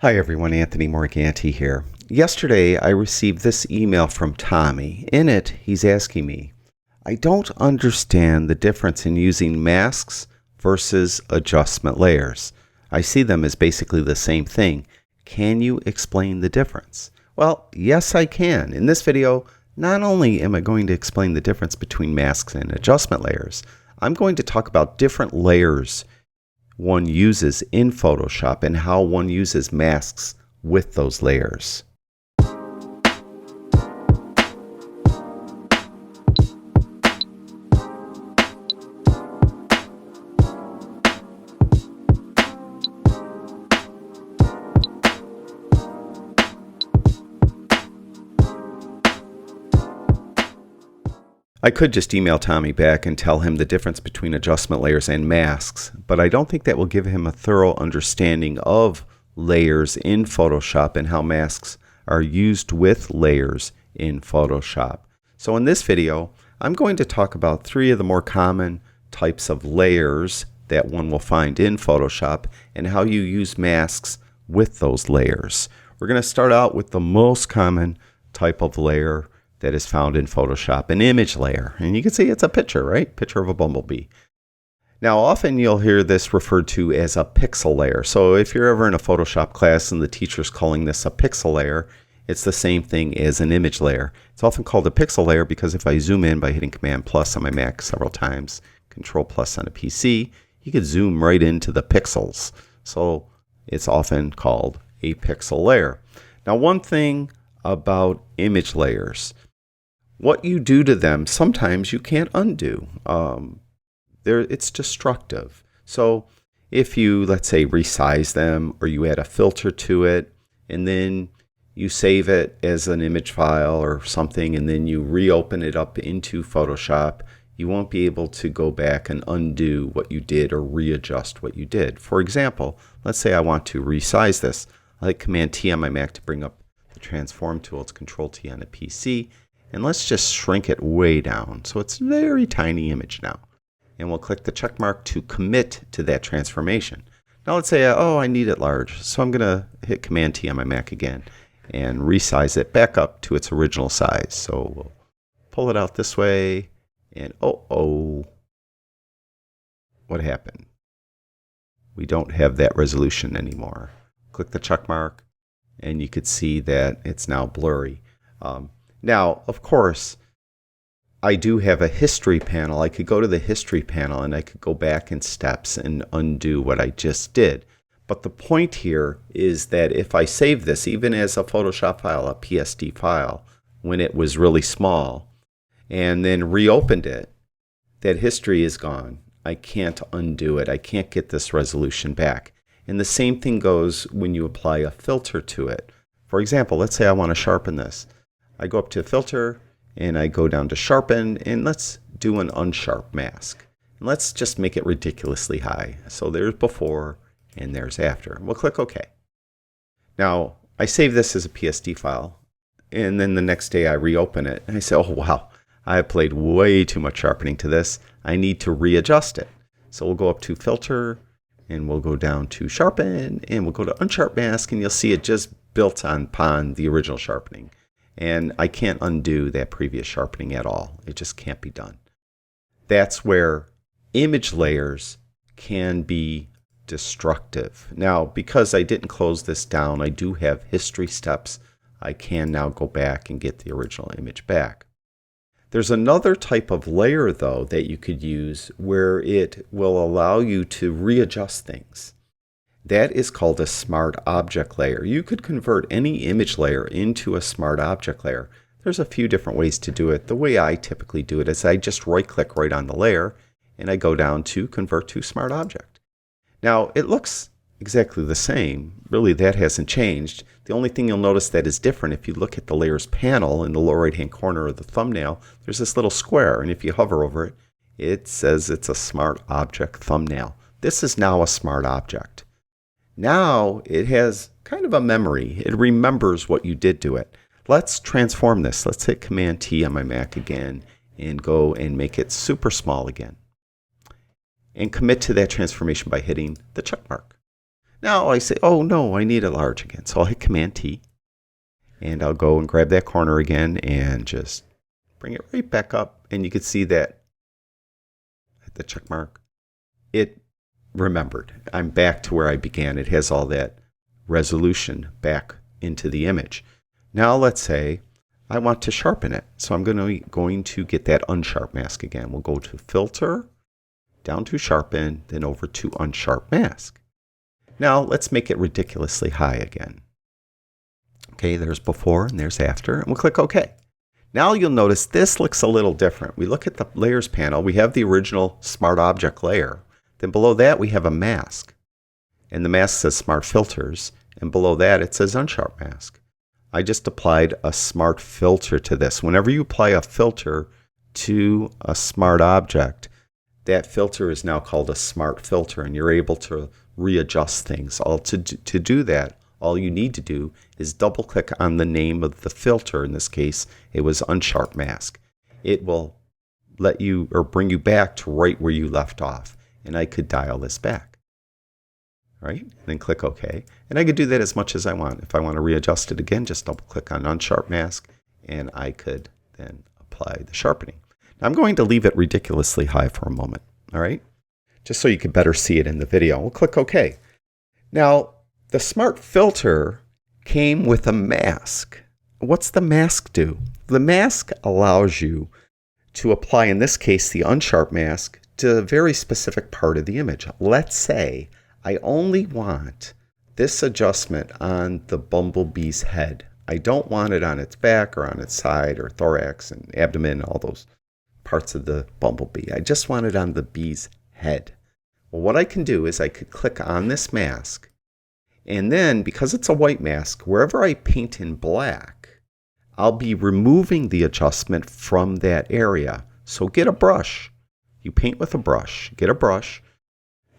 Hi everyone, Anthony Morganti here. Yesterday I received this email from Tommy. In it, he's asking me, I don't understand the difference in using masks versus adjustment layers. I see them as basically the same thing. Can you explain the difference? Well, yes I can. In this video, not only am I going to explain the difference between masks and adjustment layers, I'm going to talk about different layers one uses in Photoshop and how one uses masks with those layers. I could just email Tommy back and tell him the difference between adjustment layers and masks, but I don't think that will give him a thorough understanding of layers in Photoshop and how masks are used with layers in Photoshop. So in this video, I'm going to talk about three of the more common types of layers that one will find in Photoshop and how you use masks with those layers. We're going to start out with the most common type of layer that is found in Photoshop, an image layer. And you can see it's a picture, right? Picture of a bumblebee. Now, often you'll hear this referred to as a pixel layer. So if you're ever in a Photoshop class and the teacher's calling this a pixel layer, it's the same thing as an image layer. It's often called a pixel layer because if I zoom in by hitting Command plus on my Mac several times, Control plus on a PC, you can zoom right into the pixels. So it's often called a pixel layer. Now, one thing about image layers, what you do to them, sometimes you can't undo. It's destructive. So if you, let's say, resize them or you add a filter to it and then you save it as an image file or something and then you reopen it up into Photoshop, you won't be able to go back and undo what you did or readjust what you did. For example, let's say I want to resize this. I hit Command T on my Mac to bring up the transform tool. It's Control T on a PC. And let's just shrink it way down. So it's a very tiny image now. And we'll click the check mark to commit to that transformation. Now let's say, oh, I need it large. So I'm going to hit Command T on my Mac again and resize it back up to its original size. So we'll pull it out this way. And what happened? We don't have that resolution anymore. Click the check mark and you could see that it's now blurry. Now, of course, I do have a history panel. I could go to the history panel and I could go back in steps and undo what I just did. But the point here is that if I save this, even as a Photoshop file, a PSD file, when it was really small, and then reopened it, that history is gone. I can't undo it. I can't get this resolution back. And the same thing goes when you apply a filter to it. For example, let's say I want to sharpen this. I go up to filter and I go down to sharpen and let's do an unsharp mask. And let's just make it ridiculously high. So there's before and there's after. We'll click OK. Now I save this as a PSD file and then the next day I reopen it and I say, oh wow, I applied way too much sharpening to this. I need to readjust it. So we'll go up to filter and we'll go down to sharpen and we'll go to unsharp mask and you'll see it just built upon the original sharpening. And I can't undo that previous sharpening at all. It just can't be done. That's where image layers can be destructive. Now, because I didn't close this down, I do have history steps. I can now go back and get the original image back. There's another type of layer, though, that you could use where it will allow you to readjust things. That is called a smart object layer. You could convert any image layer into a smart object layer. There's a few different ways to do it. The way I typically do it is I just right-click right on the layer and I go down to Convert to Smart Object. Now, it looks exactly the same. Really, that hasn't changed. The only thing you'll notice that is different, if you look at the Layers panel in the lower right-hand corner of the thumbnail, there's this little square, and if you hover over it, it says it's a Smart Object thumbnail. This is now a smart object. Now it has kind of a memory. It remembers what you did to it. Let's transform this. Let's hit Command T on my Mac again and go and make it super small again. And commit to that transformation by hitting the check mark. Now I say, oh no, I need it large again. So I'll hit Command T, and I'll go and grab that corner again and just bring it right back up. And you can see that at the check mark, it remembered. I'm back to where I began. It has all that resolution back into the image. Now let's say I want to sharpen it. So I'm going to get that unsharp mask again. We'll go to Filter, down to Sharpen, then over to Unsharp Mask. Now let's make it ridiculously high again. Okay, there's before and there's after, and we'll click OK. Now you'll notice this looks a little different. We look at the layers panel, we have the original Smart Object layer. Then below that we have a mask. And the mask says Smart Filters, and below that it says Unsharp Mask. I just applied a smart filter to this. Whenever you apply a filter to a smart object, that filter is now called a smart filter, and you're able to readjust things. To do that, all you need to do is double click on the name of the filter. In this case, it was Unsharp Mask. It will let you or bring you back to right where you left off, and I could dial this back. Right? Then click OK. And I could do that as much as I want. If I want to readjust it again, just double click on Unsharp Mask, and I could then apply the sharpening. Now I'm going to leave it ridiculously high for a moment. All right? Just so you can better see it in the video. We'll click OK. Now, the Smart Filter came with a mask. What's the mask do? The mask allows you to apply, in this case, the Unsharp Mask to a very specific part of the image. Let's say I only want this adjustment on the bumblebee's head. I don't want it on its back or on its side or thorax and abdomen, all those parts of the bumblebee. I just want it on the bee's head. Well, what I can do is I could click on this mask, and then because it's a white mask, wherever I paint in black, I'll be removing the adjustment from that area. So get a brush. You paint with a brush. Get a brush.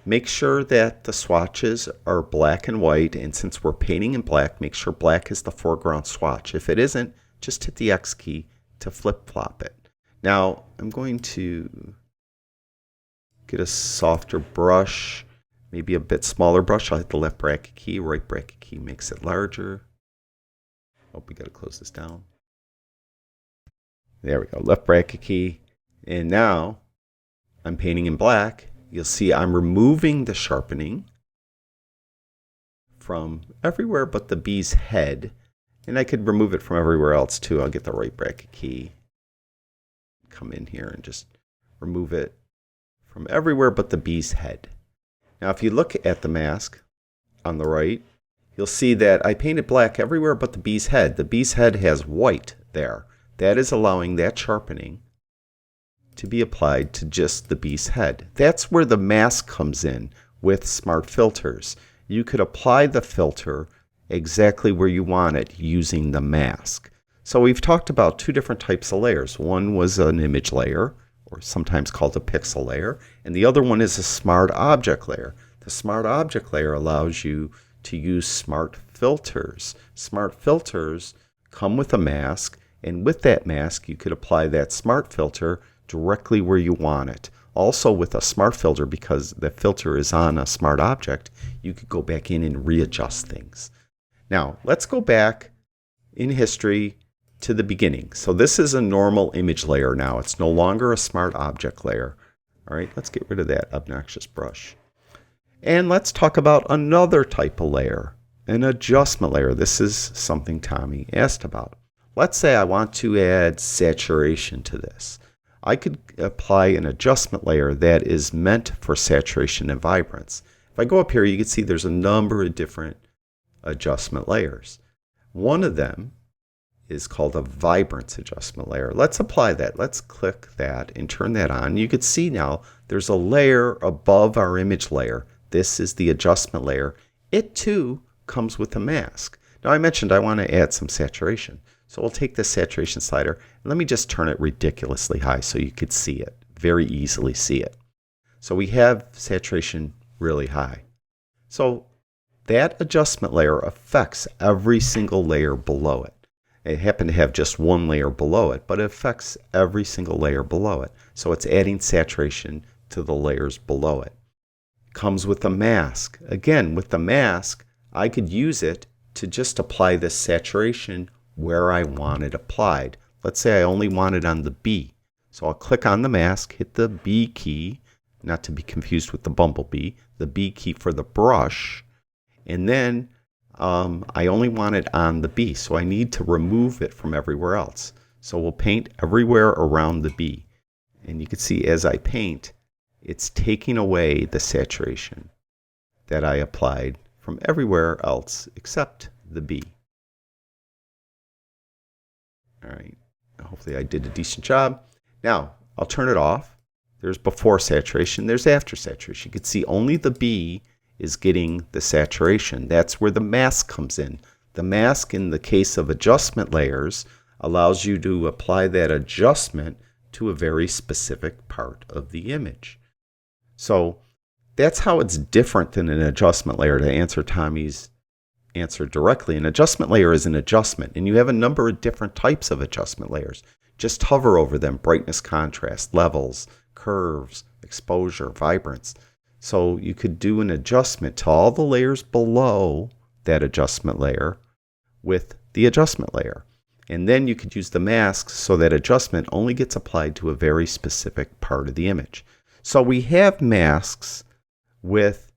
Make sure that the swatches are black and white, and since we're painting in black, make sure black is the foreground swatch. If it isn't, just hit the X key to flip-flop it. Now, I'm going to get a softer brush, maybe a bit smaller brush. I'll hit the left bracket key, right bracket key makes it larger. Oh, we got to close this down. There we go, left bracket key. And now I'm painting in black. You'll see I'm removing the sharpening from everywhere but the bee's head. And I could remove it from everywhere else too. I'll get the right bracket key, come in here and just remove it from everywhere but the bee's head. Now if you look at the mask on the right, you'll see that I painted black everywhere but the bee's head. The bee's head has white there. That is allowing that sharpening to be applied to just the bee's head. That's where the mask comes in with Smart Filters. You could apply the filter exactly where you want it using the mask. So we've talked about two different types of layers. One was an image layer, or sometimes called a pixel layer, and the other one is a Smart Object layer. The Smart Object layer allows you to use Smart Filters. Smart Filters come with a mask, and with that mask you could apply that Smart Filter directly where you want it. Also with a smart filter, because the filter is on a smart object, you could go back in and readjust things. Now let's go back in history to the beginning. So this is a normal image layer now. It's no longer a smart object layer. All right, let's get rid of that obnoxious brush. And let's talk about another type of layer, an adjustment layer. This is something Tommy asked about. Let's say I want to add saturation to this. I could apply an adjustment layer that is meant for saturation and vibrance. If I go up here, you can see there's a number of different adjustment layers. One of them is called a vibrance adjustment layer. Let's apply that. Let's click that and turn that on. You can see now there's a layer above our image layer. This is the adjustment layer. It too comes with a mask. Now I mentioned I want to add some saturation. So we'll take the saturation slider and let me just turn it ridiculously high so you could see it, very easily see it. So we have saturation really high. So that adjustment layer affects every single layer below it. It happened to have just one layer below it, but it affects every single layer below it. So it's adding saturation to the layers below it. comes with a mask. Again, with the mask, I could use it to just apply this saturation where I want it applied. Let's say I only want it on the B. So I'll click on the mask, hit the B key, not to be confused with the bumblebee, the B key for the brush, and then I only want it on the B, so I need to remove it from everywhere else. So we'll paint everywhere around the B. And you can see as I paint, it's taking away the saturation that I applied from everywhere else except the B. All right, hopefully I did a decent job. Now, I'll turn it off. There's before saturation, there's after saturation. You can see only the B is getting the saturation. That's where the mask comes in. The mask, in the case of adjustment layers, allows you to apply that adjustment to a very specific part of the image. So that's how it's different than an adjustment layer. To answer Tommy's answer directly, an adjustment layer is an adjustment, and you have a number of different types of adjustment layers. Just hover over them: brightness, contrast, levels, curves, exposure, vibrance. So you could do an adjustment to all the layers below that adjustment layer with the adjustment layer. And then you could use the masks so that adjustment only gets applied to a very specific part of the image. So we have masks with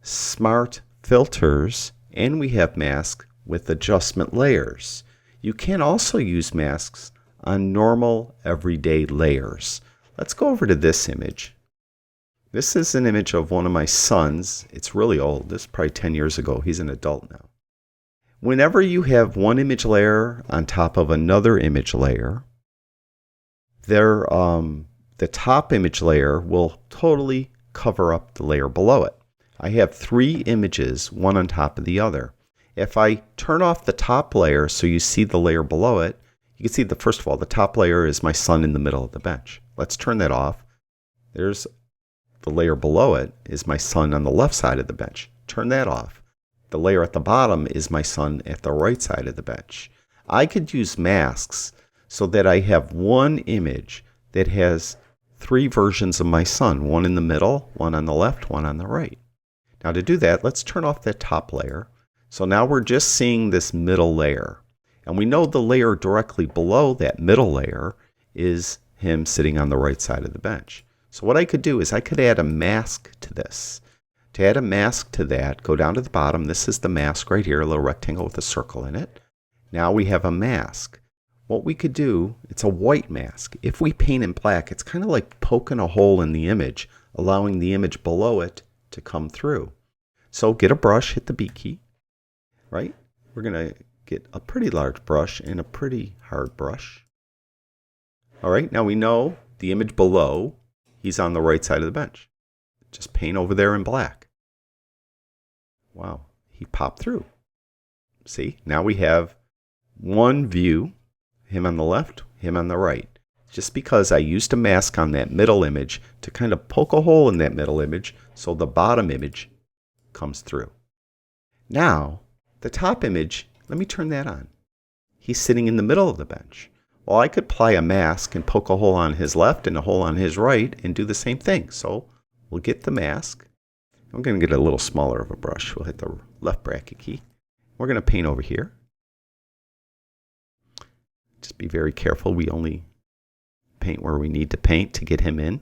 smart filters, and we have masks with adjustment layers. You can also use masks on normal everyday layers. Let's go over to this image. This is an image of one of my sons. It's really old. This is probably 10 years ago. He's an adult now. Whenever you have one image layer on top of another image layer, the top image layer will totally cover up the layer below it. I have 3 images, one on top of the other. If I turn off the top layer so you see the layer below it, you can see that, first of all, the top layer is my son in the middle of the bench. Let's turn that off. There's the layer below it is my son on the left side of the bench. Turn that off. The layer at the bottom is my son at the right side of the bench. I could use masks so that I have one image that has 3 versions of my son, one in the middle, one on the left, one on the right. Now to do that, let's turn off that top layer. So now we're just seeing this middle layer. And we know the layer directly below that middle layer is him sitting on the right side of the bench. So what I could do is I could add a mask to this. To add a mask to that, go down to the bottom. This is the mask right here, a little rectangle with a circle in it. Now we have a mask. What we could do, it's a white mask. If we paint in black, it's kind of like poking a hole in the image, allowing the image below it to come through. So get a brush, hit the B key, right? We're going to get a pretty large brush and a pretty hard brush. All right, now we know the image below, he's on the right side of the bench. Just paint over there in black. Wow, he popped through. See, now we have one view, him on the left, him on the right. Just because I used a mask on that middle image to kind of poke a hole in that middle image so the bottom image comes through. Now, the top image, let me turn that on. He's sitting in the middle of the bench. Well, I could apply a mask and poke a hole on his left and a hole on his right and do the same thing. So we'll get the mask. I'm going to get a little smaller of a brush. We'll hit the left bracket key. We're going to paint over here. Just be very careful. We only paint where we need to paint to get him in.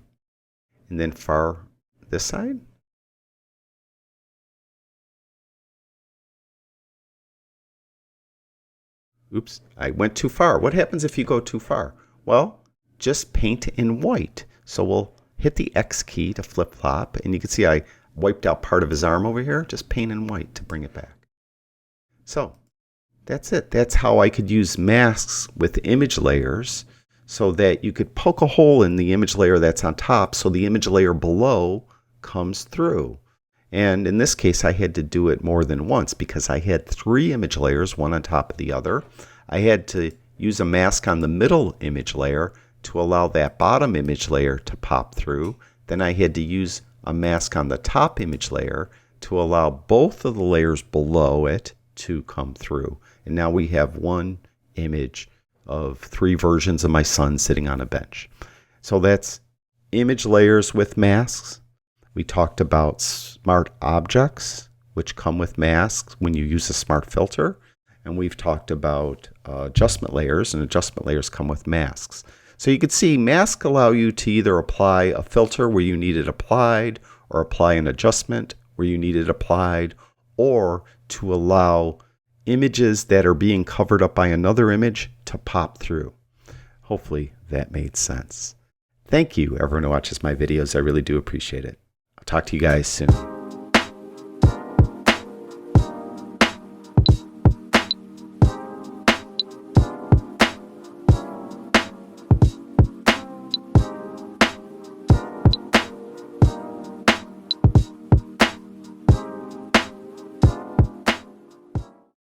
And then far this side. Oops, I went too far. What happens if you go too far? Well, just paint in white. So we'll hit the X key to flip-flop, and you can see I wiped out part of his arm over here. Just paint in white to bring it back. So that's it. That's how I could use masks with image layers so that you could poke a hole in the image layer that's on top so the image layer below comes through. And in this case, I had to do it more than once because I had 3 image layers, one on top of the other. I had to use a mask on the middle image layer to allow that bottom image layer to pop through. Then I had to use a mask on the top image layer to allow both of the layers below it to come through. And now we have one image of 3 versions of my son sitting on a bench. So that's image layers with masks. We talked about smart objects, which come with masks when you use a smart filter. And we've talked about adjustment layers, and adjustment layers come with masks. So you can see masks allow you to either apply a filter where you need it applied, or apply an adjustment where you need it applied, or to allow images that are being covered up by another image to pop through. Hopefully that made sense. Thank you, everyone who watches my videos. I really do appreciate it. I'll talk to you guys soon.